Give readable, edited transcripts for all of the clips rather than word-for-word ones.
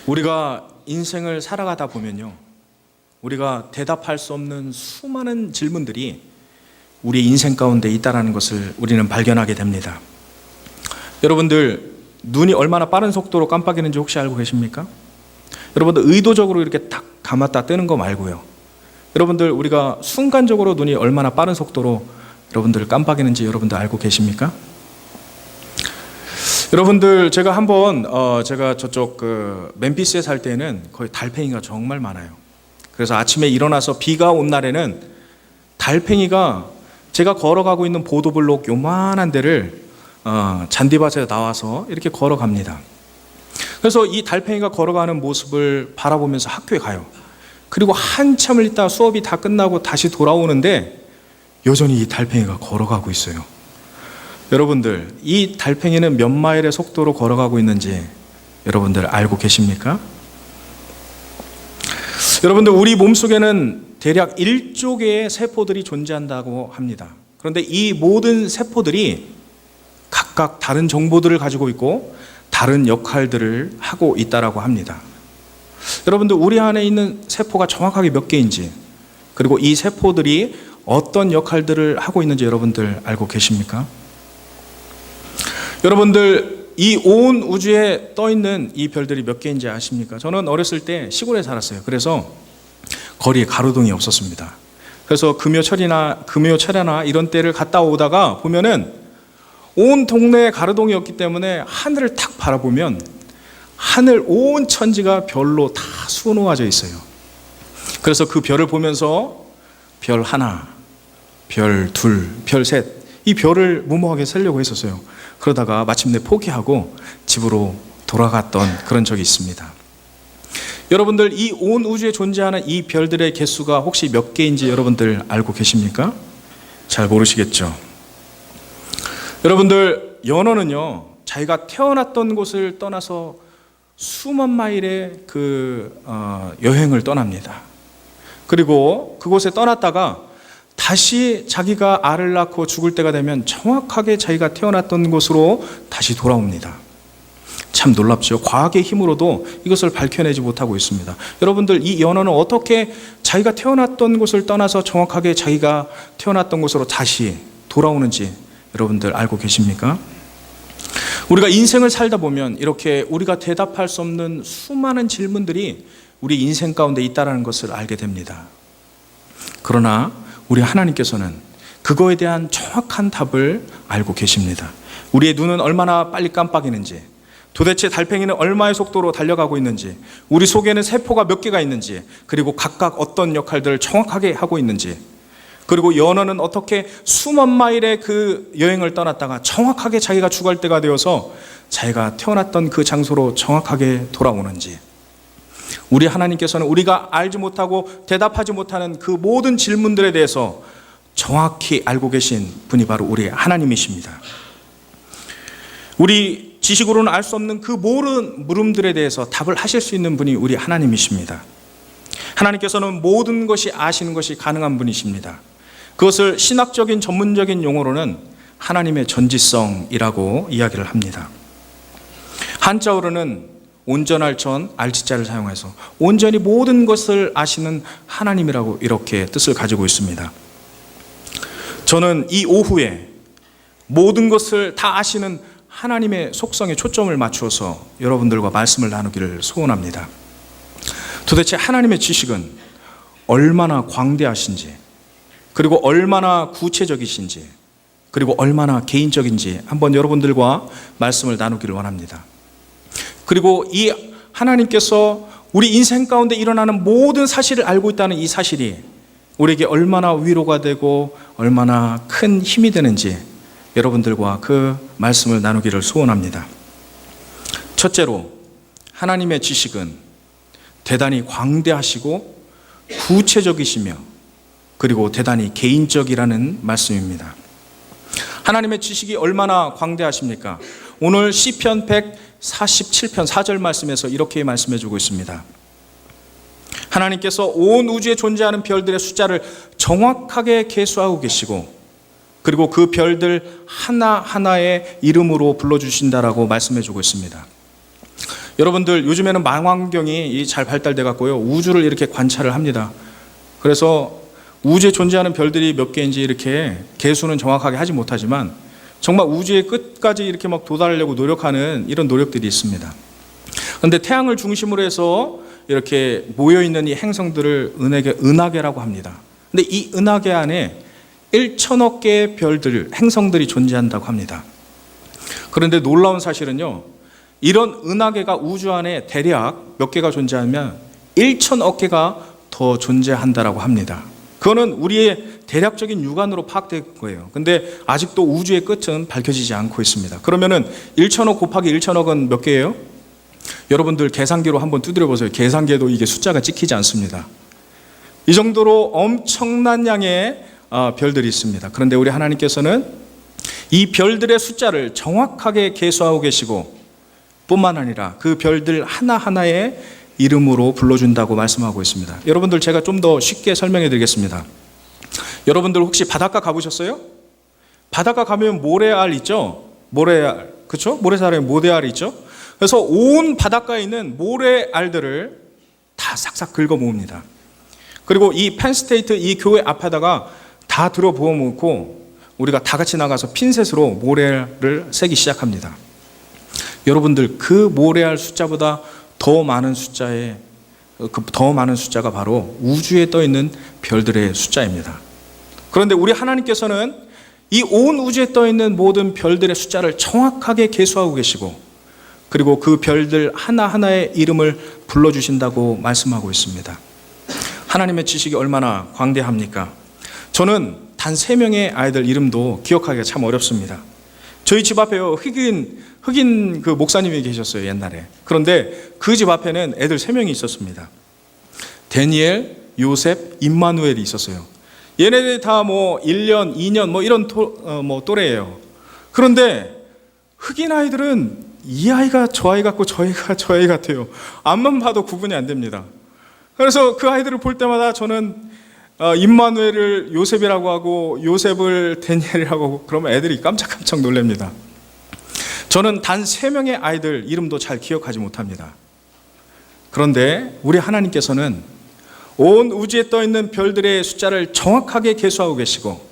우리가 인생을 살아가다 보면요, 우리가 대답할 수 없는 수많은 질문들이 우리 인생 가운데 있다는 것을 우리는 발견하게 됩니다. 여러분들, 눈이 얼마나 빠른 속도로 깜빡이는지 혹시 알고 계십니까? 여러분들 의도적으로 이렇게 딱 감았다 뜨는 거 말고요, 여러분들 우리가 순간적으로 눈이 얼마나 빠른 속도로 여러분들 깜빡이는지 여러분들 알고 계십니까? 여러분들, 제가 한번 제가 저쪽 멤피스에 살 때는 거의 달팽이가 정말 많아요. 그래서 아침에 일어나서 비가 온 날에는 달팽이가 제가 걸어가고 있는 보도블록 요만한 데를 잔디밭에 나와서 이렇게 걸어갑니다. 그래서 이 달팽이가 걸어가는 모습을 바라보면서 학교에 가요. 그리고 한참을 있다 수업이 다 끝나고 다시 돌아오는데 여전히 이 달팽이가 걸어가고 있어요. 여러분들, 이 달팽이는 몇 마일의 속도로 걸어가고 있는지 여러분들 알고 계십니까? 여러분들, 우리 몸속에는 대략 1조 개의 세포들이 존재한다고 합니다. 그런데 이 모든 세포들이 각각 다른 정보들을 가지고 있고 다른 역할들을 하고 있다고 합니다. 여러분들, 우리 안에 있는 세포가 정확하게 몇 개인지, 그리고 이 세포들이 어떤 역할들을 하고 있는지 여러분들 알고 계십니까? 여러분들, 이 온 우주에 떠 있는 이 별들이 몇 개인지 아십니까? 저는 어렸을 때 시골에 살았어요. 그래서 거리에 가로등이 없었습니다. 그래서 금요철이나 이런 때를 갔다 오다가 보면은 온 동네에 가로등이 없기 때문에 하늘을 탁 바라보면 하늘 온 천지가 별로 다 수놓아져 있어요. 그래서 그 별을 보면서 별 하나, 별 둘, 별 셋, 이 별을 무모하게 세려고 했었어요. 그러다가 마침내 포기하고 집으로 돌아갔던 그런 적이 있습니다. 여러분들, 이 온 우주에 존재하는 이 별들의 개수가 혹시 몇 개인지 여러분들 알고 계십니까? 잘 모르시겠죠? 여러분들, 연어는요, 자기가 태어났던 곳을 떠나서 수만 마일의 여행을 떠납니다. 그리고 그곳에 떠났다가 다시 자기가 알을 낳고 죽을 때가 되면 정확하게 자기가 태어났던 곳으로 다시 돌아옵니다. 참 놀랍죠. 과학의 힘으로도 이것을 밝혀내지 못하고 있습니다. 여러분들, 이 연어는 어떻게 자기가 태어났던 곳을 떠나서 정확하게 자기가 태어났던 곳으로 다시 돌아오는지 여러분들 알고 계십니까? 우리가 인생을 살다 보면 이렇게 우리가 대답할 수 없는 수많은 질문들이 우리 인생 가운데 있다는 것을 알게 됩니다. 그러나 우리 하나님께서는 그거에 대한 정확한 답을 알고 계십니다. 우리의 눈은 얼마나 빨리 깜빡이는지, 도대체 달팽이는 얼마의 속도로 달려가고 있는지, 우리 속에는 세포가 몇 개가 있는지, 그리고 각각 어떤 역할들을 정확하게 하고 있는지, 그리고 연어는 어떻게 수만 마일의 그 여행을 떠났다가 정확하게 자기가 죽을 때가 되어서 자기가 태어났던 그 장소로 정확하게 돌아오는지, 우리 하나님께서는 우리가 알지 못하고 대답하지 못하는 그 모든 질문들에 대해서 정확히 알고 계신 분이 바로 우리 하나님이십니다. 우리 지식으로는 알 수 없는 그 모든 물음들에 대해서 답을 하실 수 있는 분이 우리 하나님이십니다. 하나님께서는 모든 것이 아시는 것이 가능한 분이십니다. 그것을 신학적인 전문적인 용어로는 하나님의 전지성이라고 이야기를 합니다. 한자어로는 온전할 전 알지자를 사용해서 온전히 모든 것을 아시는 하나님이라고 이렇게 뜻을 가지고 있습니다. 저는 이 오후에 모든 것을 다 아시는 하나님의 속성에 초점을 맞추어서 여러분들과 말씀을 나누기를 소원합니다. 도대체 하나님의 지식은 얼마나 광대하신지, 그리고 얼마나 구체적이신지, 그리고 얼마나 개인적인지 한번 여러분들과 말씀을 나누기를 원합니다. 그리고 이 하나님께서 우리 인생 가운데 일어나는 모든 사실을 알고 있다는 이 사실이 우리에게 얼마나 위로가 되고 얼마나 큰 힘이 되는지 여러분들과 그 말씀을 나누기를 소원합니다. 첫째로, 하나님의 지식은 대단히 광대하시고 구체적이시며 그리고 대단히 개인적이라는 말씀입니다. 하나님의 지식이 얼마나 광대하십니까? 오늘 시편 147편 4절 말씀에서 이렇게 말씀해 주고 있습니다. 하나님께서 온 우주에 존재하는 별들의 숫자를 정확하게 계수하고 계시고, 그리고 그 별들 하나하나의 이름으로 불러주신다라고 말씀해 주고 있습니다. 여러분들 요즘에는 망원경이 잘 발달돼 갖고요, 우주를 이렇게 관찰을 합니다. 그래서 우주에 존재하는 별들이 몇 개인지 이렇게 계수는 정확하게 하지 못하지만 정말 우주의 끝까지 이렇게 막 도달하려고 노력하는 이런 노력들이 있습니다. 그런데 태양을 중심으로 해서 이렇게 모여 있는 이 행성들을 은하계라고 합니다. 근데 이 은하계 안에 1천억 개의 별들, 행성들이 존재한다고 합니다. 그런데 놀라운 사실은요, 이런 은하계가 우주 안에 대략 몇 개가 존재하면 1천억 개가 더 존재한다라고 합니다. 그거는 우리의 대략적인 육안으로 파악된 거예요. 근데 아직도 우주의 끝은 밝혀지지 않고 있습니다. 그러면은 1천억 곱하기 1천억은 몇 개예요? 여러분들 계산기로 한번 두드려 보세요. 계산기에도 이게 숫자가 찍히지 않습니다. 이 정도로 엄청난 양의 별들이 있습니다. 그런데 우리 하나님께서는 이 별들의 숫자를 정확하게 계수하고 계시고 뿐만 아니라 그 별들 하나하나의 이름으로 불러준다고 말씀하고 있습니다. 여러분들, 제가 좀 더 쉽게 설명해 드리겠습니다. 여러분들 혹시 바닷가 가보셨어요? 바닷가 가면 모래알 있죠? 모래알, 그렇죠? 모래사장에 모래알이 있죠? 그래서 온 바닷가에 있는 모래알들을 다 싹싹 긁어 모읍니다. 그리고 이 펜스테이트 이 교회 앞에다가 다 들어 부어 놓고 우리가 다 같이 나가서 핀셋으로 모래알을 세기 시작합니다. 여러분들, 그 모래알 숫자보다 더 많은 숫자가 바로 우주에 떠 있는 별들의 숫자입니다. 그런데 우리 하나님께서는 이 온 우주에 떠 있는 모든 별들의 숫자를 정확하게 계수하고 계시고, 그리고 그 별들 하나하나의 이름을 불러주신다고 말씀하고 있습니다. 하나님의 지식이 얼마나 광대합니까? 저는 단 3명의 아이들 이름도 기억하기가 참 어렵습니다. 저희 집 앞에요, 흑인 그 목사님이 계셨어요, 옛날에. 그런데 그 집 앞에는 애들 3명이 있었습니다. 데니엘, 요셉, 임마누엘이 있었어요. 얘네들이 다 뭐 1년, 2년 뭐 이런 또래예요. 그런데 흑인 아이들은 이 아이가 저 아이 같고 저 아이가 저 아이 같아요. 앞만 봐도 구분이 안 됩니다. 그래서 그 아이들을 볼 때마다 저는 임마누엘을 요셉이라고 하고 요셉을 데니엘이라고 하고 그러면 애들이 깜짝깜짝 놀랍니다. 저는 단 3명의 아이들 이름도 잘 기억하지 못합니다. 그런데 우리 하나님께서는 온 우주에 떠 있는 별들의 숫자를 정확하게 계수하고 계시고,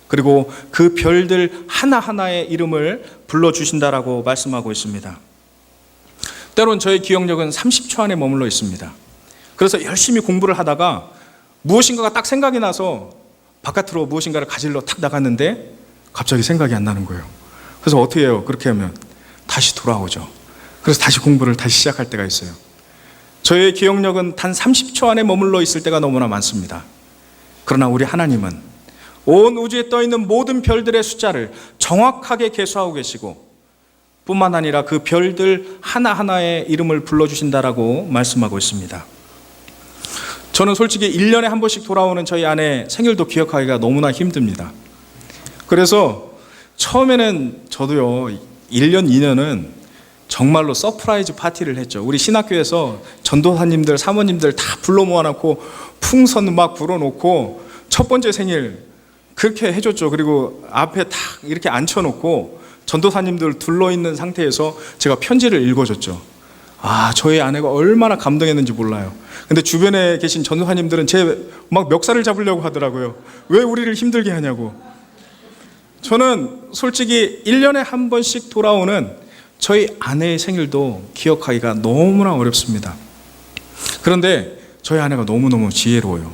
그리고 그 별들 하나하나의 이름을 불러주신다라고 말씀하고 있습니다. 때론 저의 기억력은 30초 안에 머물러 있습니다. 그래서 열심히 공부를 하다가 무엇인가가 딱 생각이 나서 바깥으로 무엇인가를 가지러 탁 나갔는데 갑자기 생각이 안 나는 거예요. 그래서 어떻게 해요? 그렇게 하면 다시 돌아오죠. 그래서 다시 공부를 다시 시작할 때가 있어요. 저의 기억력은 단 30초 안에 머물러 있을 때가 너무나 많습니다. 그러나 우리 하나님은 온 우주에 떠 있는 모든 별들의 숫자를 정확하게 계수하고 계시고, 뿐만 아니라 그 별들 하나하나의 이름을 불러주신다라고 말씀하고 있습니다. 저는 솔직히 1년에 한 번씩 돌아오는 저희 아내 생일도 기억하기가 너무나 힘듭니다. 그래서 처음에는 저도요, 1년, 2년은 정말로 서프라이즈 파티를 했죠. 우리 신학교에서 전도사님들, 사모님들 다 불러 모아놓고 풍선 막 불어놓고 첫 번째 생일 그렇게 해줬죠. 그리고 앞에 딱 이렇게 앉혀놓고 전도사님들 둘러있는 상태에서 제가 편지를 읽어줬죠. 저희 아내가 얼마나 감동했는지 몰라요. 근데 주변에 계신 전도사님들은 제 막 멱살을 잡으려고 하더라고요. 왜 우리를 힘들게 하냐고. 저는 솔직히 1년에 한 번씩 돌아오는 저희 아내의 생일도 기억하기가 너무나 어렵습니다. 그런데 저희 아내가 너무너무 지혜로워요.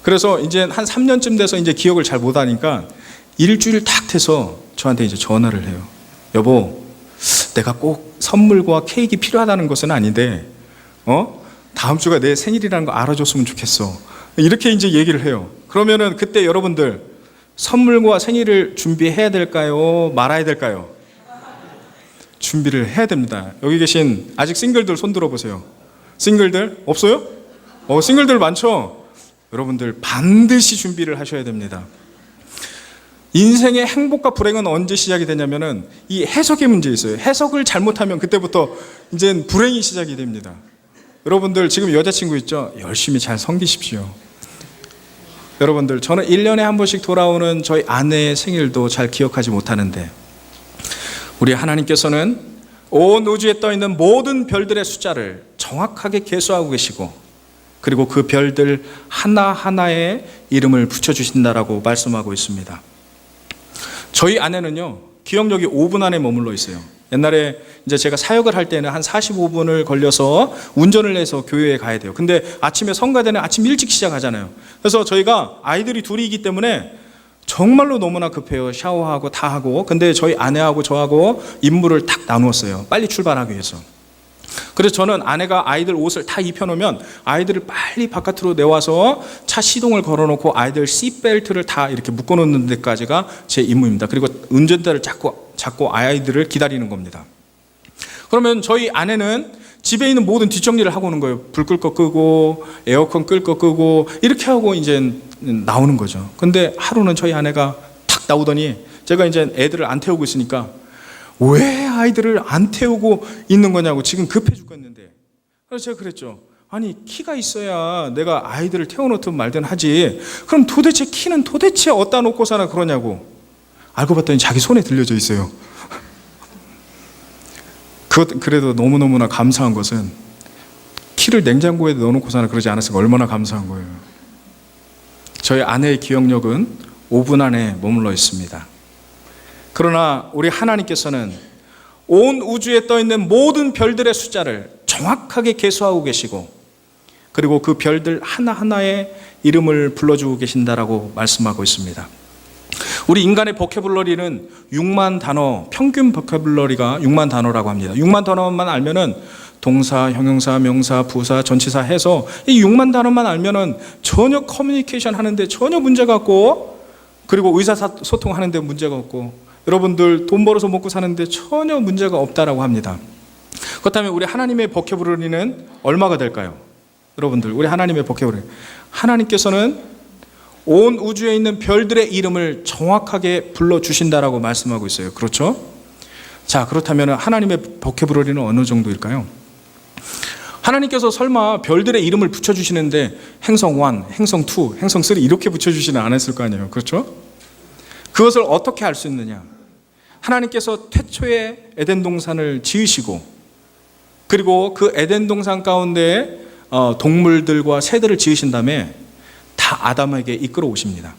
그래서 이제 한 3년쯤 돼서 이제 기억을 잘 못하니까 일주일 탁 돼서 저한테 이제 전화를 해요. 여보, 내가 꼭 선물과 케이크 필요하다는 것은 아닌데, 다음 주가 내 생일이라는 거 알아줬으면 좋겠어. 이렇게 이제 얘기를 해요. 그러면은 그때 여러분들 선물과 생일을 준비해야 될까요? 말아야 될까요? 준비를 해야 됩니다. 여기 계신 아직 싱글들 손 들어보세요. 싱글들 없어요? 싱글들 많죠? 여러분들 반드시 준비를 하셔야 됩니다. 인생의 행복과 불행은 언제 시작이 되냐면은 이 해석의 문제에 있어요. 해석을 잘못하면 그때부터 이제 불행이 시작이 됩니다. 여러분들 지금 여자친구 있죠? 열심히 잘 섬기십시오. 여러분들, 저는 1년에 한 번씩 돌아오는 저희 아내의 생일도 잘 기억하지 못하는데, 우리 하나님께서는 온 우주에 떠 있는 모든 별들의 숫자를 정확하게 계수하고 계시고, 그리고 그 별들 하나하나에 이름을 붙여주신다라고 말씀하고 있습니다. 저희 아내는요, 기억력이 5분 안에 머물러 있어요. 옛날에 이제 제가 사역을 할 때는 한 45분을 걸려서 운전을 해서 교회에 가야 돼요. 근데 아침에 성가대는 아침 일찍 시작하잖아요. 그래서 저희가 아이들이 둘이기 때문에 정말로 너무나 급해요. 샤워하고 다 하고. 근데 저희 아내하고 저하고 임무를 딱 나누었어요. 빨리 출발하기 위해서. 그래서 저는 아내가 아이들 옷을 다 입혀놓으면 아이들을 빨리 바깥으로 내와서 차 시동을 걸어놓고 아이들 시트벨트를 다 이렇게 묶어놓는 데까지가 제 임무입니다. 그리고 운전대를 잡고 아이들을 기다리는 겁니다. 그러면 저희 아내는 집에 있는 모든 뒷정리를 하고 오는 거예요. 불 끌 거 끄고 에어컨 끌 거 끄고 이렇게 하고 이제 나오는 거죠. 근데 하루는 저희 아내가 탁 나오더니 제가 이제 애들을 안 태우고 있으니까 왜 아이들을 안 태우고 있는 거냐고, 지금 급해 죽겠는데. 그래서 제가 그랬죠. 아니, 키가 있어야 내가 아이들을 태워놓든 말든 하지. 그럼 도대체 키는 도대체 어디다 놓고 사나 그러냐고. 알고 봤더니 자기 손에 들려져 있어요. 그래도 너무너무나 감사한 것은 키를 냉장고에 넣어놓고 사나 그러지 않았으니까 얼마나 감사한 거예요. 저희 아내의 기억력은 5분 안에 머물러 있습니다. 그러나 우리 하나님께서는 온 우주에 떠 있는 모든 별들의 숫자를 정확하게 계수하고 계시고, 그리고 그 별들 하나하나의 이름을 불러주고 계신다라고 말씀하고 있습니다. 우리 인간의 보캐블러리는 6만 단어, 평균 보캐블러리가 6만 단어라고 합니다. 6만 단어만 알면은 동사, 형용사, 명사, 부사, 전치사 해서 이 6만 단어만 알면은 전혀 커뮤니케이션 하는데 전혀 문제가 없고, 그리고 의사소통 하는데 문제가 없고, 여러분들 돈 벌어서 먹고 사는데 전혀 문제가 없다라고 합니다. 그렇다면 우리 하나님의 보캐블러리는 얼마가 될까요? 여러분들, 우리 하나님의 보캐블러리, 하나님께서는 온 우주에 있는 별들의 이름을 정확하게 불러주신다라고 말씀하고 있어요. 그렇죠? 자, 그렇다면 하나님의 보캐블러리는 어느 정도일까요? 하나님께서 설마 별들의 이름을 붙여주시는데 행성 1, 행성 2, 행성 3 이렇게 붙여주지는 않았을 거 아니에요. 그렇죠? 그것을 어떻게 알 수 있느냐? 하나님께서 태초에 에덴 동산을 지으시고, 그리고 그 에덴 동산 가운데 동물들과 새들을 지으신 다음에 다 아담에게 이끌어 오십니다.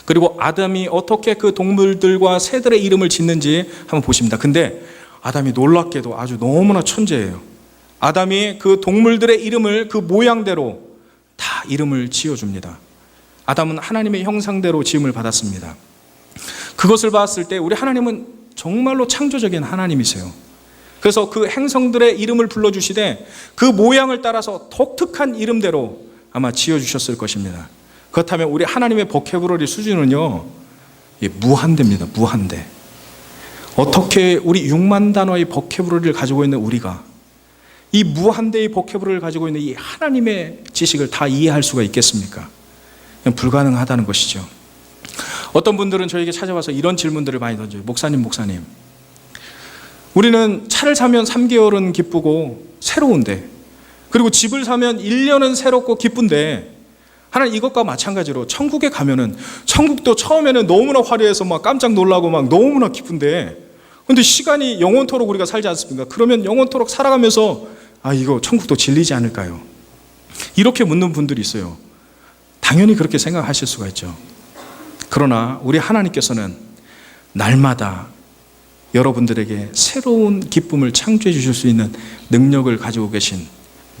그리고 아담이 어떻게 그 동물들과 새들의 이름을 짓는지 한번 보십니다. 근데 아담이 놀랍게도 아주 너무나 천재예요. 아담이 그 동물들의 이름을 그 모양대로 다 이름을 지어줍니다. 아담은 하나님의 형상대로 지음을 받았습니다. 그것을 봤을 때 우리 하나님은 정말로 창조적인 하나님이세요. 그래서 그 행성들의 이름을 불러주시되 그 모양을 따라서 독특한 이름대로 아마 지어주셨을 것입니다. 그렇다면 우리 하나님의 보캐블러리 수준은요, 무한대입니다. 무한대. 어떻게 우리 6만 단어의 보캐블러리를 가지고 있는 우리가 이 무한대의 보캐블러리를 가지고 있는 이 하나님의 지식을 다 이해할 수가 있겠습니까? 그냥 불가능하다는 것이죠. 어떤 분들은 저에게 찾아와서 이런 질문들을 많이 던져요. 목사님, 우리는 차를 사면 3개월은 기쁘고 새로운데, 그리고 집을 사면 1년은 새롭고 기쁜데, 하나님 이것과 마찬가지로 천국에 가면은 천국도 처음에는 너무나 화려해서 막 깜짝 놀라고 막 너무나 기쁜데, 근데 시간이 영원토록 우리가 살지 않습니까? 그러면 영원토록 살아가면서 이거 천국도 질리지 않을까요? 이렇게 묻는 분들이 있어요. 당연히 그렇게 생각하실 수가 있죠. 그러나 우리 하나님께서는 날마다 여러분들에게 새로운 기쁨을 창조해 주실 수 있는 능력을 가지고 계신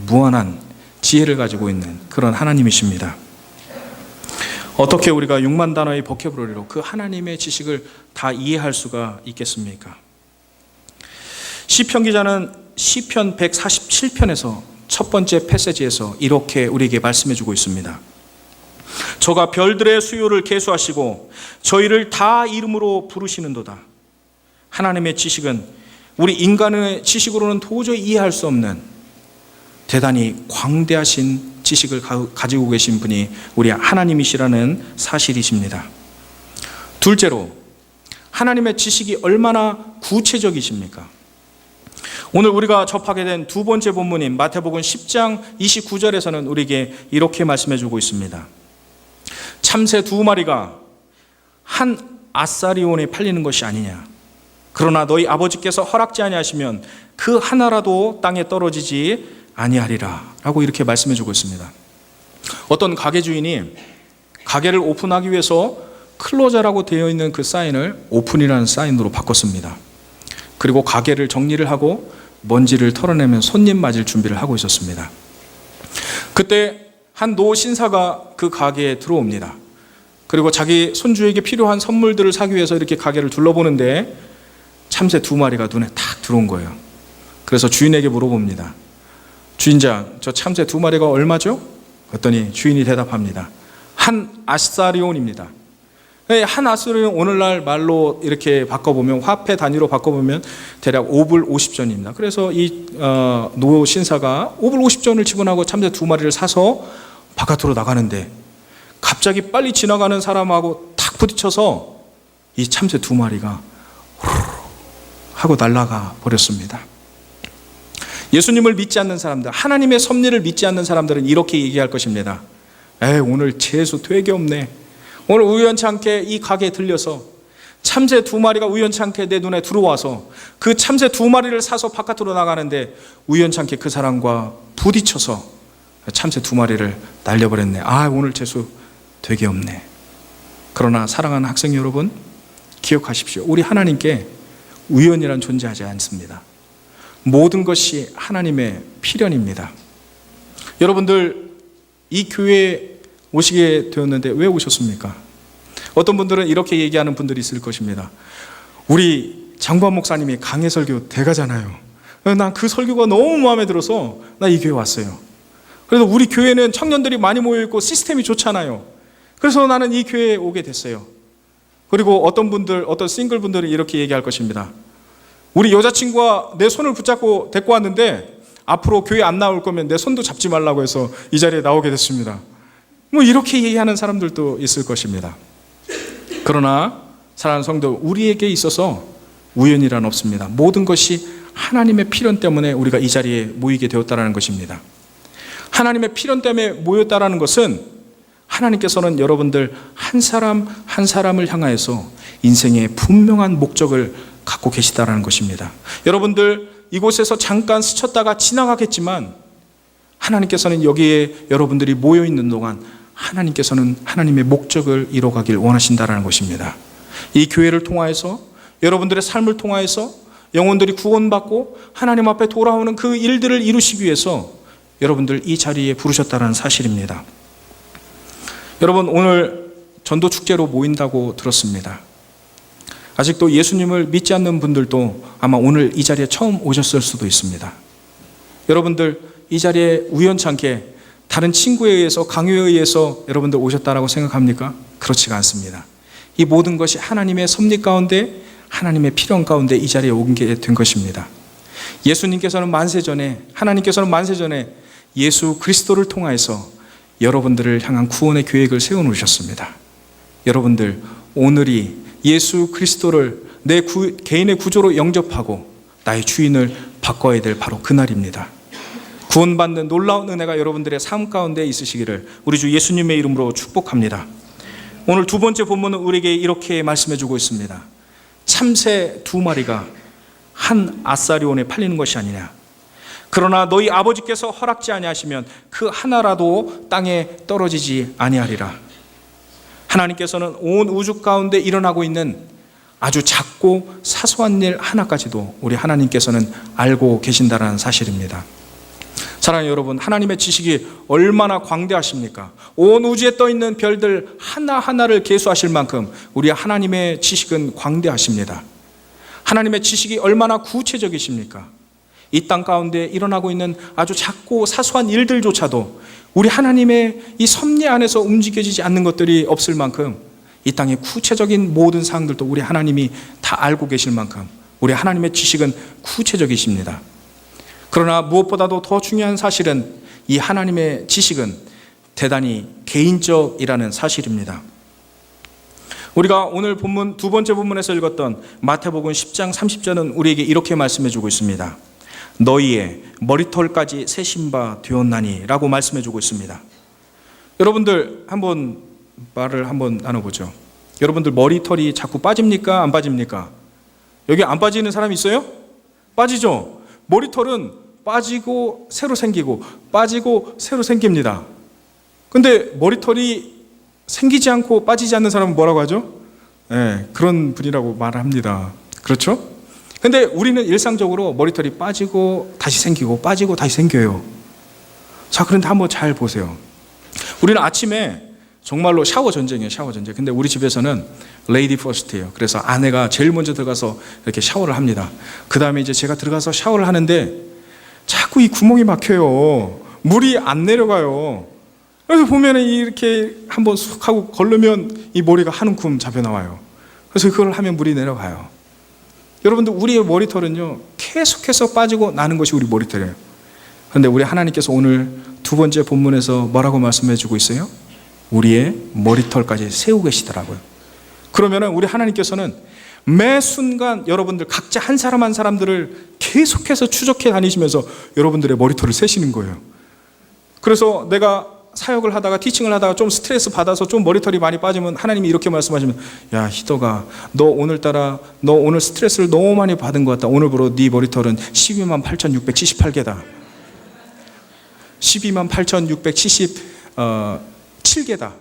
무한한 지혜를 가지고 있는 그런 하나님이십니다. 어떻게 우리가 6만 단어의 보캐블러리로 그 하나님의 지식을 다 이해할 수가 있겠습니까? 시편 기자는 시편 147편에서 첫 번째 패시지에서 이렇게 우리에게 말씀해 주고 있습니다. 저가 별들의 수요를 계수하시고 저희를 다 이름으로 부르시는도다. 하나님의 지식은 우리 인간의 지식으로는 도저히 이해할 수 없는 대단히 광대하신 지식을 가지고 계신 분이 우리 하나님이시라는 사실이십니다. 둘째로, 하나님의 지식이 얼마나 구체적이십니까? 오늘 우리가 접하게 된 두 번째 본문인 마태복음 10장 29절에서는 우리에게 이렇게 말씀해 주고 있습니다. 참새 2마리가 한 아사리온에 팔리는 것이 아니냐. 그러나 너희 아버지께서 허락지 아니하시면 그 하나라도 땅에 떨어지지 아니하리라 라고 이렇게 말씀해 주고 있습니다. 어떤 가게 주인이 가게를 오픈하기 위해서 클로저라고 되어 있는 그 사인을 오픈이라는 사인으로 바꿨습니다. 그리고 가게를 정리를 하고 먼지를 털어내면 손님 맞을 준비를 하고 있었습니다. 그때 한 노 신사가 그 가게에 들어옵니다. 그리고 자기 손주에게 필요한 선물들을 사기 위해서 이렇게 가게를 둘러보는데 참새 2마리가 눈에 탁 들어온 거예요. 그래서 주인에게 물어봅니다. 주인장, 저 참새 2마리가 얼마죠? 그랬더니 주인이 대답합니다. 한 아사리온입니다. 한 아사리온 오늘날 말로 이렇게 바꿔보면, 화폐 단위로 바꿔보면 대략 5불 50전입니다. 그래서 이 노 신사가 5불 50전을 지불하고 참새 2마리를 사서 바깥으로 나가는데 갑자기 빨리 지나가는 사람하고 탁 부딪혀서 이 참새 2마리가 하고 날아가 버렸습니다. 예수님을 믿지 않는 사람들, 하나님의 섭리를 믿지 않는 사람들은 이렇게 얘기할 것입니다. 오늘 재수 되게 없네. 오늘 우연치 않게 이 가게에 들려서 참새 2마리가 우연치 않게 내 눈에 들어와서 그 참새 2마리를 사서 바깥으로 나가는데 우연치 않게 그 사람과 부딪혀서 참새 2마리를 날려버렸네. 오늘 재수 되게 없네. 그러나 사랑하는 학생 여러분, 기억하십시오. 우리 하나님께 우연이란 존재하지 않습니다. 모든 것이 하나님의 필연입니다. 여러분들 이 교회에 오시게 되었는데 왜 오셨습니까? 어떤 분들은 이렇게 얘기하는 분들이 있을 것입니다. 우리 장관 목사님이 강해 설교 대가잖아요. 난 그 설교가 너무 마음에 들어서 나 이 교회 왔어요. 그래서 우리 교회는 청년들이 많이 모여있고 시스템이 좋잖아요. 그래서 나는 이 교회에 오게 됐어요. 그리고 어떤 싱글 분들은 이렇게 얘기할 것입니다. 우리 여자친구가 내 손을 붙잡고 데리고 왔는데 앞으로 교회 안 나올 거면 내 손도 잡지 말라고 해서 이 자리에 나오게 됐습니다. 이렇게 얘기하는 사람들도 있을 것입니다. 그러나 사랑하는 성도, 우리에게 있어서 우연이란 없습니다. 모든 것이 하나님의 필연 때문에 우리가 이 자리에 모이게 되었다는 것입니다. 하나님의 필연 때문에 모였다는 것은 하나님께서는 여러분들 한 사람 한 사람을 향하여서 인생의 분명한 목적을 갖고 계시다는 것입니다. 여러분들 이곳에서 잠깐 스쳤다가 지나가겠지만 하나님께서는 여기에 여러분들이 모여있는 동안 하나님께서는 하나님의 목적을 이뤄가길 원하신다는 것입니다. 이 교회를 통하여서 여러분들의 삶을 통하여서 영혼들이 구원받고 하나님 앞에 돌아오는 그 일들을 이루시기 위해서 여러분들 이 자리에 부르셨다는 사실입니다. 여러분, 오늘 전도 축제로 모인다고 들었습니다. 아직도 예수님을 믿지 않는 분들도 아마 오늘 이 자리에 처음 오셨을 수도 있습니다. 여러분들 이 자리에 우연찮게 다른 친구에 의해서, 강요에 의해서 여러분들 오셨다라고 생각합니까? 그렇지가 않습니다. 이 모든 것이 하나님의 섭리 가운데, 하나님의 필연 가운데 이 자리에 오게 된 것입니다. 예수님께서는 하나님께서는 만세 전에 예수 그리스도를 통하여서 여러분들을 향한 구원의 계획을 세워놓으셨습니다. 여러분들, 오늘이 예수 그리스도를 내 개인의 구조로 영접하고 나의 주인을 바꿔야 될 바로 그날입니다. 구원받는 놀라운 은혜가 여러분들의 삶 가운데 있으시기를 우리 주 예수님의 이름으로 축복합니다. 오늘 두 번째 본문은 우리에게 이렇게 말씀해주고 있습니다. 참새 2마리가 한 아사리온에 팔리는 것이 아니냐. 그러나 너희 아버지께서 허락지 아니하시면 그 하나라도 땅에 떨어지지 아니하리라. 하나님께서는 온 우주 가운데 일어나고 있는 아주 작고 사소한 일 하나까지도 우리 하나님께서는 알고 계신다는 사실입니다. 사랑하는 여러분, 하나님의 지식이 얼마나 광대하십니까? 온 우주에 떠있는 별들 하나하나를 계수하실 만큼 우리 하나님의 지식은 광대하십니다. 하나님의 지식이 얼마나 구체적이십니까? 이 땅 가운데 일어나고 있는 아주 작고 사소한 일들조차도 우리 하나님의 이 섭리 안에서 움직여지지 않는 것들이 없을 만큼 이 땅의 구체적인 모든 사항들도 우리 하나님이 다 알고 계실 만큼 우리 하나님의 지식은 구체적이십니다. 그러나 무엇보다도 더 중요한 사실은 이 하나님의 지식은 대단히 개인적이라는 사실입니다. 우리가 오늘 본문 두 번째 본문에서 읽었던 마태복음 10장 30절은 우리에게 이렇게 말씀해 주고 있습니다. 너희의 머리털까지 세신 바 되었나니 라고 말씀해 주고 있습니다. 여러분들 한번 말을 한번 나눠보죠. 여러분들 머리털이 자꾸 빠집니까? 안 빠집니까? 여기 안 빠지는 사람이 있어요? 빠지죠? 머리털은 빠지고 새로 생기고 빠지고 새로 생깁니다. 근데 머리털이 생기지 않고 빠지지 않는 사람은 뭐라고 하죠? 그런 분이라고 말을 합니다. 그렇죠? 근데 우리는 일상적으로 머리털이 빠지고 다시 생기고 빠지고 다시 생겨요. 자, 그런데 한번 잘 보세요. 우리는 아침에 정말로 샤워 전쟁이에요. 샤워 전쟁. 근데 우리 집에서는 레이디 퍼스트예요. 그래서 아내가 제일 먼저 들어가서 이렇게 샤워를 합니다. 그 다음에 이제 제가 들어가서 샤워를 하는데 자꾸 이 구멍이 막혀요. 물이 안 내려가요. 그래서 보면은 이렇게 한번 쑥 하고 걸르면 이 머리가 한 움큼 잡혀 나와요. 그래서 그걸 하면 물이 내려가요. 여러분들, 우리의 머리털은요, 계속해서 빠지고 나는 것이 우리 머리털이에요. 그런데 우리 하나님께서 오늘 두 번째 본문에서 뭐라고 말씀해 주고 있어요? 우리의 머리털까지 세우고 계시더라고요. 그러면은 우리 하나님께서는 매 순간 여러분들 각자 한 사람 한 사람들을 계속해서 추적해 다니시면서 여러분들의 머리털을 세시는 거예요. 그래서 내가 사역을 하다가 티칭을 하다가 좀 스트레스 받아서 좀 머리털이 많이 빠지면 하나님이 이렇게 말씀하시면, 야 희도가, 너 오늘 스트레스를 너무 많이 받은 것 같다. 오늘부로 네 머리털은 128,678개다 128,677개다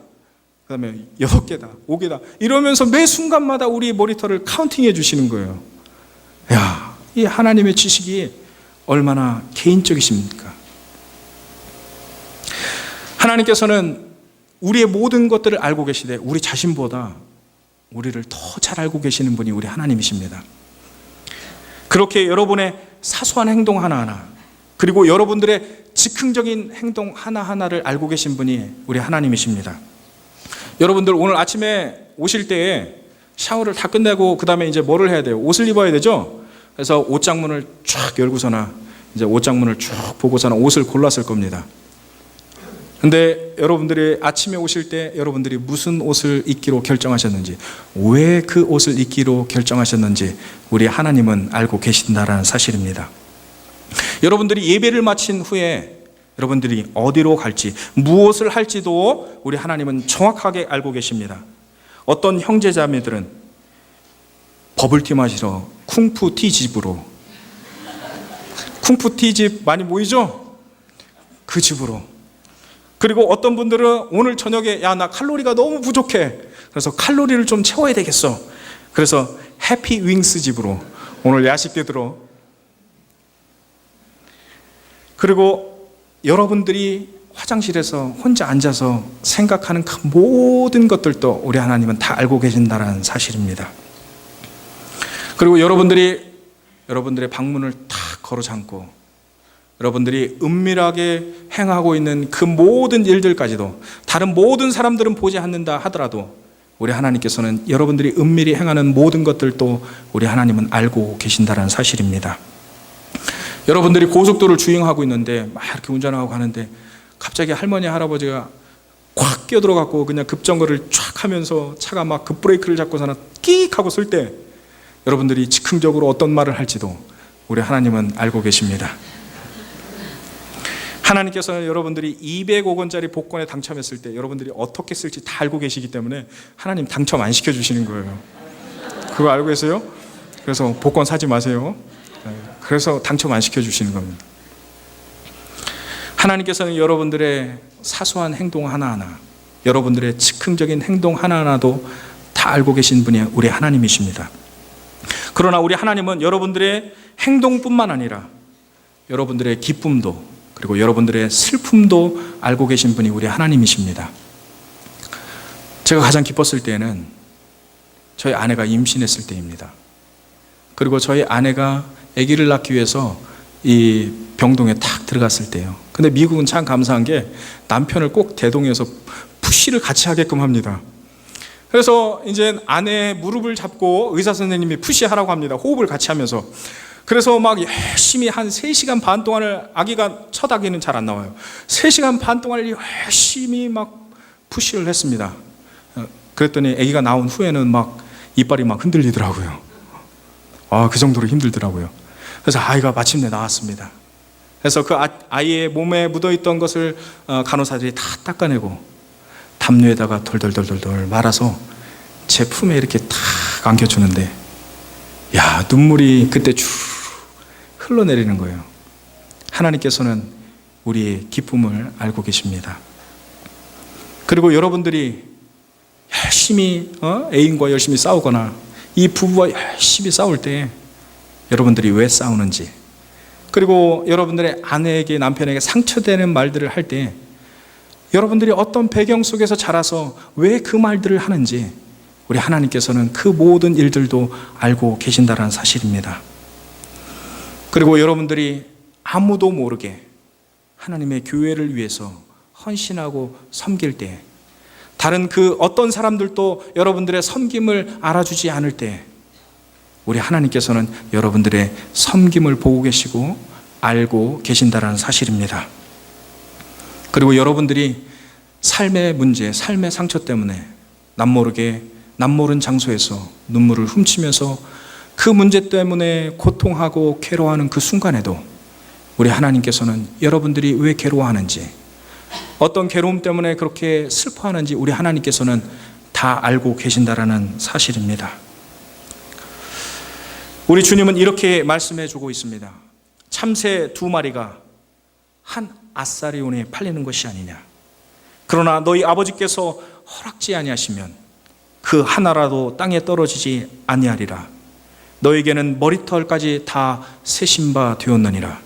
그 다음에 6개다 5개다 이러면서 매 순간마다 우리 머리털을 카운팅해 주시는 거예요. 야, 이 하나님의 지식이 얼마나 개인적이십니까? 하나님께서는 우리의 모든 것들을 알고 계시되 우리 자신보다 우리를 더 잘 알고 계시는 분이 우리 하나님이십니다. 그렇게 여러분의 사소한 행동 하나하나, 그리고 여러분들의 즉흥적인 행동 하나하나를 알고 계신 분이 우리 하나님이십니다. 여러분들, 오늘 아침에 오실 때에 샤워를 다 끝내고 그 다음에 이제 뭐를 해야 돼요? 옷을 입어야 되죠? 그래서 옷장문을 쫙 열고서나 이제 옷장문을 쭉 보고서나 옷을 골랐을 겁니다. 근데 여러분들이 아침에 오실 때 여러분들이 무슨 옷을 입기로 결정하셨는지, 왜 그 옷을 입기로 결정하셨는지 우리 하나님은 알고 계신다라는 사실입니다. 여러분들이 예배를 마친 후에 여러분들이 어디로 갈지, 무엇을 할지도 우리 하나님은 정확하게 알고 계십니다. 어떤 형제자매들은 버블티 마시러 쿵푸티 집으로, 쿵푸티 집 많이 모이죠? 그 집으로. 그리고 어떤 분들은 오늘 저녁에 야, 나 칼로리가 너무 부족해. 그래서 칼로리를 좀 채워야 되겠어. 그래서 해피 윙스 집으로 오늘 야식 되도록. 그리고 여러분들이 화장실에서 혼자 앉아서 생각하는 그 모든 것들도 우리 하나님은 다 알고 계신다는 사실입니다. 그리고 여러분들의 방문을 다 걸어 잠고 여러분들이 은밀하게 행하고 있는 그 모든 일들까지도 다른 모든 사람들은 보지 않는다 하더라도 우리 하나님께서는 여러분들이 은밀히 행하는 모든 것들도 우리 하나님은 알고 계신다는 사실입니다. 여러분들이 고속도로를 주행하고 있는데 막 이렇게 운전하고 가는데 갑자기 할머니 할아버지가 꽉 끼어들어갖고 그냥 급정거를 쫙 하면서 차가 막 급브레이크를 잡고서나 끼익 하고 쓸 때 여러분들이 즉흥적으로 어떤 말을 할지도 우리 하나님은 알고 계십니다. 하나님께서는 여러분들이 200억 원짜리 복권에 당첨했을 때 여러분들이 어떻게 쓸지 다 알고 계시기 때문에 하나님 당첨 안 시켜주시는 거예요. 그거 알고 계세요? 그래서 복권 사지 마세요. 그래서 당첨 안 시켜주시는 겁니다. 하나님께서는 여러분들의 사소한 행동 하나하나, 여러분들의 즉흥적인 행동 하나하나도 다 알고 계신 분이 우리 하나님이십니다. 그러나 우리 하나님은 여러분들의 행동뿐만 아니라 여러분들의 기쁨도, 그리고 여러분들의 슬픔도 알고 계신 분이 우리 하나님이십니다. 제가 가장 기뻤을 때는 저희 아내가 임신했을 때입니다. 그리고 저희 아내가 아기를 낳기 위해서 이 병동에 탁 들어갔을 때요. 근데 미국은 참 감사한 게 남편을 꼭 대동해서 푸시를 같이 하게끔 합니다. 그래서 이제 아내의 무릎을 잡고 의사 선생님이 푸시하라고 합니다. 호흡을 같이 하면서. 그래서 막 열심히 한 3시간 반 동안을, 아기가 첫 아기는 잘 안 나와요. 3시간 반 동안을 열심히 막 푸시를 했습니다. 그랬더니 아기가 나온 후에는 막 이빨이 막 흔들리더라고요. 그 정도로 힘들더라고요. 그래서 아이가 마침내 나왔습니다. 그래서 그 아이의 몸에 묻어있던 것을 간호사들이 다 닦아내고 담요에다가 돌돌돌돌돌 말아서 제 품에 이렇게 탁 안겨주는데 야, 눈물이 그때 쭉 흘러내리는 거예요. 하나님께서는 우리의 기쁨을 알고 계십니다. 그리고 여러분들이 열심히 애인과 열심히 싸우거나 이 부부와 열심히 싸울 때 여러분들이 왜 싸우는지, 그리고 여러분들의 아내에게, 남편에게 상처되는 말들을 할 때 여러분들이 어떤 배경 속에서 자라서 왜 그 말들을 하는지 우리 하나님께서는 그 모든 일들도 알고 계신다는 사실입니다. 그리고 여러분들이 아무도 모르게 하나님의 교회를 위해서 헌신하고 섬길 때, 다른 그 어떤 사람들도 여러분들의 섬김을 알아주지 않을 때 우리 하나님께서는 여러분들의 섬김을 보고 계시고 알고 계신다는 사실입니다. 그리고 여러분들이 삶의 문제, 삶의 상처 때문에 남모르게 남모른 장소에서 눈물을 훔치면서 그 문제 때문에 고통하고 괴로워하는 그 순간에도 우리 하나님께서는 여러분들이 왜 괴로워하는지, 어떤 괴로움 때문에 그렇게 슬퍼하는지 우리 하나님께서는 다 알고 계신다라는 사실입니다. 우리 주님은 이렇게 말씀해 주고 있습니다. 참새 2마리가 한 아사리온에 팔리는 것이 아니냐. 그러나 너희 아버지께서 허락지 아니하시면 그 하나라도 땅에 떨어지지 아니하리라. 너에게는 머리털까지 다 세신 바 되었느니라.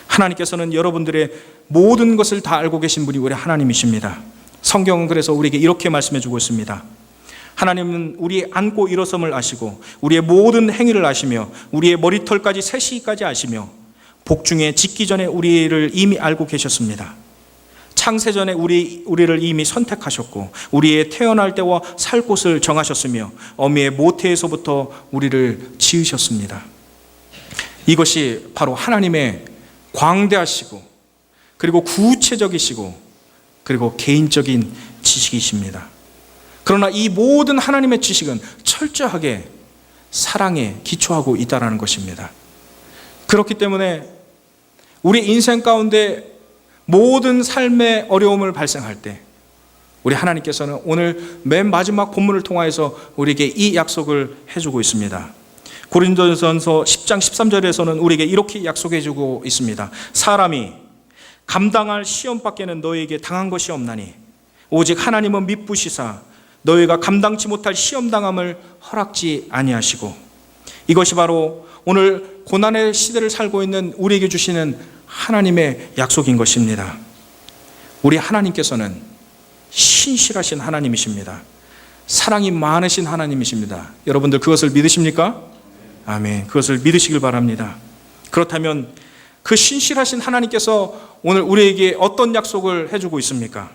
하나님께서는 여러분들의 모든 것을 다 알고 계신 분이 우리 하나님이십니다. 성경은 그래서 우리에게 이렇게 말씀해 주고 있습니다. 하나님은 우리의 앉고 일어섬을 아시고 우리의 모든 행위를 아시며 우리의 머리털까지 세시까지 아시며 복중에 짓기 전에 우리를 이미 알고 계셨습니다. 창세전에 우리를 이미 선택하셨고 우리의 태어날 때와 살 곳을 정하셨으며 어미의 모태에서부터 우리를 지으셨습니다. 이것이 바로 하나님의 광대하시고 그리고 구체적이시고 그리고 개인적인 지식이십니다. 그러나 이 모든 하나님의 지식은 철저하게 사랑에 기초하고 있다는 것입니다. 그렇기 때문에 우리 인생 가운데 모든 삶의 어려움을 발생할 때 우리 하나님께서는 오늘 맨 마지막 본문을 통하여서 우리에게 이 약속을 해주고 있습니다. 고린도전서 10장 13절에서는 우리에게 이렇게 약속해주고 있습니다. 사람이 감당할 시험 밖에는 너희에게 당한 것이 없나니 오직 하나님은 미쁘시사 너희가 감당치 못할 시험 당함을 허락지 아니하시고, 이것이 바로 오늘 고난의 시대를 살고 있는 우리에게 주시는 하나님의 약속인 것입니다. 우리 하나님께서는 신실하신 하나님이십니다. 사랑이 많으신 하나님이십니다. 여러분들 그것을 믿으십니까? 아멘. 그것을 믿으시길 바랍니다. 그렇다면 그 신실하신 하나님께서 오늘 우리에게 어떤 약속을 해주고 있습니까?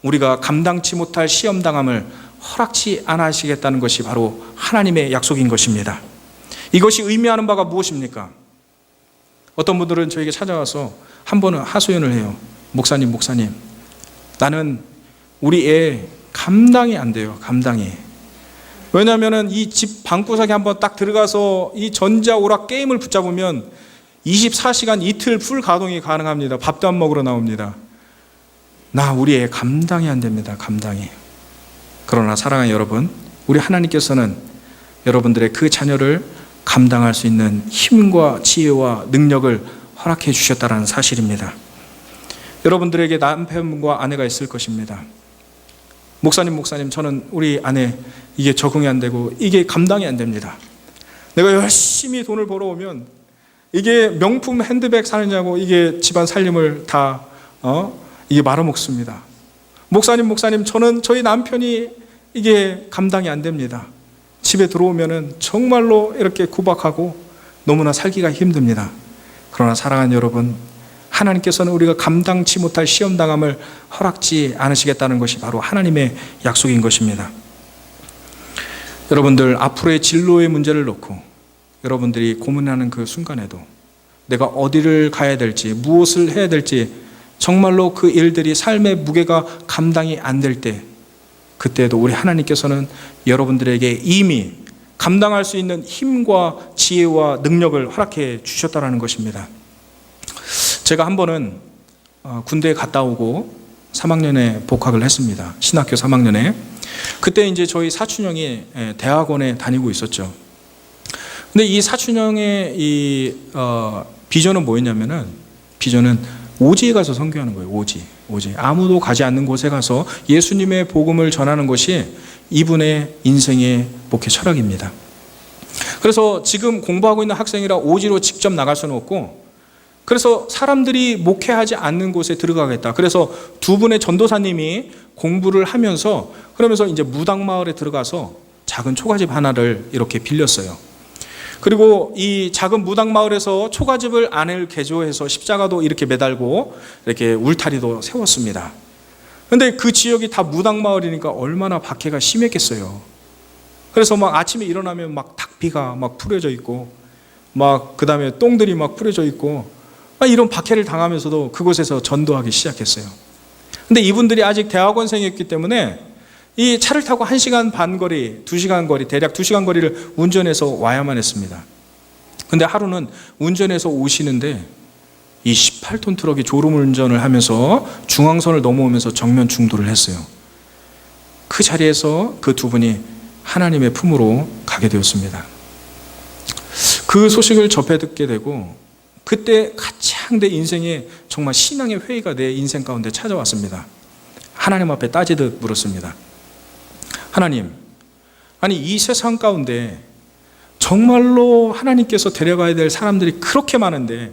우리가 감당치 못할 시험당함을 허락치 않아 하시겠다는 것이 바로 하나님의 약속인 것입니다. 이것이 의미하는 바가 무엇입니까? 어떤 분들은 저에게 찾아와서 한 번은 하소연을 해요. 목사님, 나는 우리 애 감당이 안 돼요. 감당이. 왜냐하면 이 집 방구석에 한번 딱 들어가서 이 전자오락 게임을 붙잡으면 24시간 이틀 풀 가동이 가능합니다. 밥도 안 먹으러 나옵니다. 우리 애 감당이 안 됩니다. 감당이. 그러나 사랑하는 여러분, 우리 하나님께서는 여러분들의 그 자녀를 감당할 수 있는 힘과 지혜와 능력을 허락해 주셨다는 사실입니다. 여러분들에게 남편과 아내가 있을 것입니다. 목사님, 저는 우리 아내 이게 적응이 안 되고 이게 감당이 안 됩니다. 내가 열심히 돈을 벌어오면 이게 명품 핸드백 사느냐고 이게 집안 살림을 다 이게 말아먹습니다. 목사님, 저는 저희 남편이 이게 감당이 안 됩니다. 집에 들어오면은 정말로 이렇게 구박하고 너무나 살기가 힘듭니다. 그러나 사랑하는 여러분, 하나님께서는 우리가 감당치 못할 시험당함을 허락지 않으시겠다는 것이 바로 하나님의 약속인 것입니다. 여러분들 앞으로의 진로의 문제를 놓고 여러분들이 고민하는 그 순간에도 내가 어디를 가야 될지 무엇을 해야 될지 정말로 그 일들이 삶의 무게가 감당이 안 될 때, 그때도 우리 하나님께서는 여러분들에게 이미 감당할 수 있는 힘과 지혜와 능력을 허락해 주셨다는 것입니다. 제가 한 번은 군대에 갔다 오고 3학년에 복학을 했습니다. 신학교 3학년에. 그때 이제 저희 사촌 형이 대학원에 다니고 있었죠. 근데 이 사춘형의 비전은 뭐였냐면은, 비전은 오지에 가서 선교하는 거예요. 오지. 아무도 가지 않는 곳에 가서 예수님의 복음을 전하는 것이 이분의 인생의 목회 철학입니다. 그래서 지금 공부하고 있는 학생이라 오지로 직접 나갈 수는 없고, 그래서 사람들이 목회하지 않는 곳에 들어가겠다. 그래서 두 분의 전도사님이 공부를 하면서, 그러면서 이제 무당마을에 들어가서 작은 초가집 하나를 이렇게 빌렸어요. 그리고 이 작은 무당마을에서 초가집을 안을 개조해서 십자가도 이렇게 매달고 이렇게 울타리도 세웠습니다. 근데 그 지역이 다 무당마을이니까 얼마나 박해가 심했겠어요. 그래서 막 아침에 일어나면 막 닭피가 막 뿌려져 있고, 막 그 다음에 똥들이 막 뿌려져 있고, 이런 박해를 당하면서도 그곳에서 전도하기 시작했어요. 근데 이분들이 아직 대학원생이었기 때문에 이 차를 타고 1시간 반 거리, 2시간 거리, 대략 2시간 거리를 운전해서 와야만 했습니다. 근데 하루는 운전해서 오시는데 이 18톤 트럭이 졸음운전을 하면서 중앙선을 넘어오면서 정면 충돌을 했어요. 그 자리에서 그 두 분이 하나님의 품으로 가게 되었습니다. 그 소식을 접해 듣게 되고, 그때 가장 내 인생에 정말 신앙의 회의가 내 인생 가운데 찾아왔습니다. 하나님 앞에 따지듯 물었습니다. 하나님, 아니 이 세상 가운데 정말로 하나님께서 데려가야 될 사람들이 그렇게 많은데,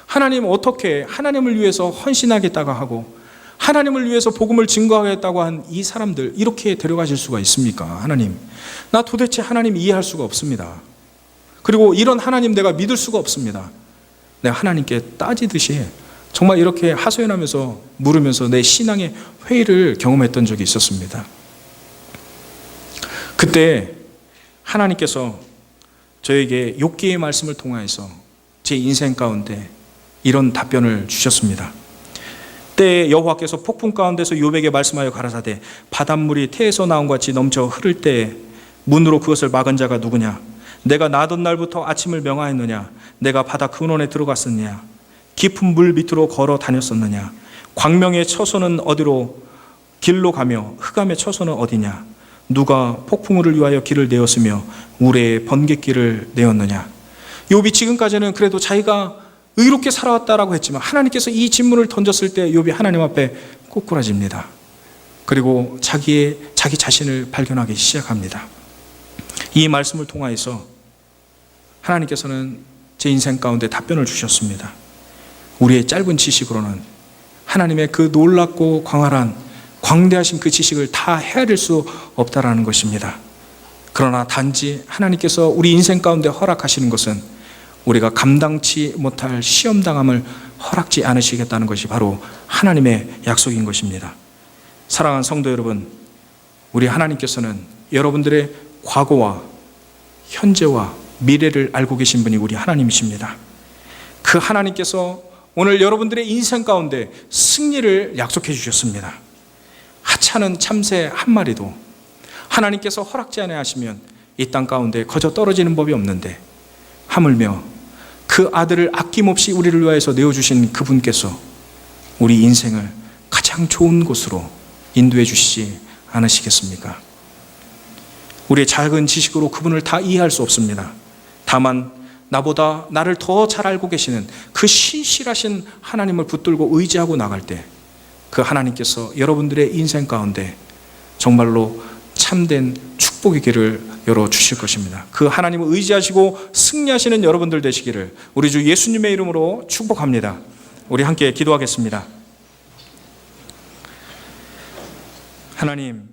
하나님 어떻게 하나님을 위해서 헌신하겠다고 하고 하나님을 위해서 복음을 증거하겠다고 한 이 사람들 이렇게 데려가실 수가 있습니까? 하나님, 나 도대체 하나님 이해할 수가 없습니다. 그리고 이런 하나님 내가 믿을 수가 없습니다. 내가 하나님께 따지듯이 정말 이렇게 하소연하면서 물으면서 내 신앙의 회의를 경험했던 적이 있었습니다. 그때 하나님께서 저에게 욥기의 말씀을 통하여서 제 인생 가운데 이런 답변을 주셨습니다. 때에 여호와께서 폭풍 가운데서 욥에게 말씀하여 가라사대, 바닷물이 태에서 나온 것 같이 넘쳐 흐를 때에 문으로 그것을 막은 자가 누구냐? 내가 나던 날부터 아침을 명하였느냐? 내가 바다 근원에 들어갔었느냐? 깊은 물 밑으로 걸어 다녔었느냐? 광명의 처소는 어디로 길로 가며 흑암의 처소는 어디냐? 누가 폭풍우를 위하여 길을 내었으며 우레의 번갯길을 내었느냐? 욥이 지금까지는 그래도 자기가 의롭게 살아왔다라고 했지만, 하나님께서 이 질문을 던졌을 때 욥이 하나님 앞에 꼬꾸라집니다. 그리고 자기 자신을 발견하기 시작합니다. 이 말씀을 통하여서 하나님께서는 제 인생 가운데 답변을 주셨습니다. 우리의 짧은 지식으로는 하나님의 그 놀랍고 광대하신 그 지식을 다 헤아릴 수 없다라는 것입니다. 그러나 단지 하나님께서 우리 인생 가운데 허락하시는 것은 우리가 감당치 못할 시험당함을 허락지 않으시겠다는 것이 바로 하나님의 약속인 것입니다. 사랑하는 성도 여러분, 우리 하나님께서는 여러분들의 과거와 현재와 미래를 알고 계신 분이 우리 하나님이십니다. 그 하나님께서 오늘 여러분들의 인생 가운데 승리를 약속해 주셨습니다. 하찮은 참새 한 마리도 하나님께서 허락지 않아 하시면 이 땅 가운데 거저 떨어지는 법이 없는데, 하물며 그 아들을 아낌없이 우리를 위하여서 내어주신 그분께서 우리 인생을 가장 좋은 곳으로 인도해 주시지 않으시겠습니까? 우리의 작은 지식으로 그분을 다 이해할 수 없습니다. 다만 나보다 나를 더 잘 알고 계시는 그 신실하신 하나님을 붙들고 의지하고 나갈 때 그 하나님께서 여러분들의 인생 가운데 정말로 참된 축복의 길을 열어주실 것입니다. 그 하나님을 의지하시고 승리하시는 여러분들 되시기를 우리 주 예수님의 이름으로 축복합니다. 우리 함께 기도하겠습니다. 하나님,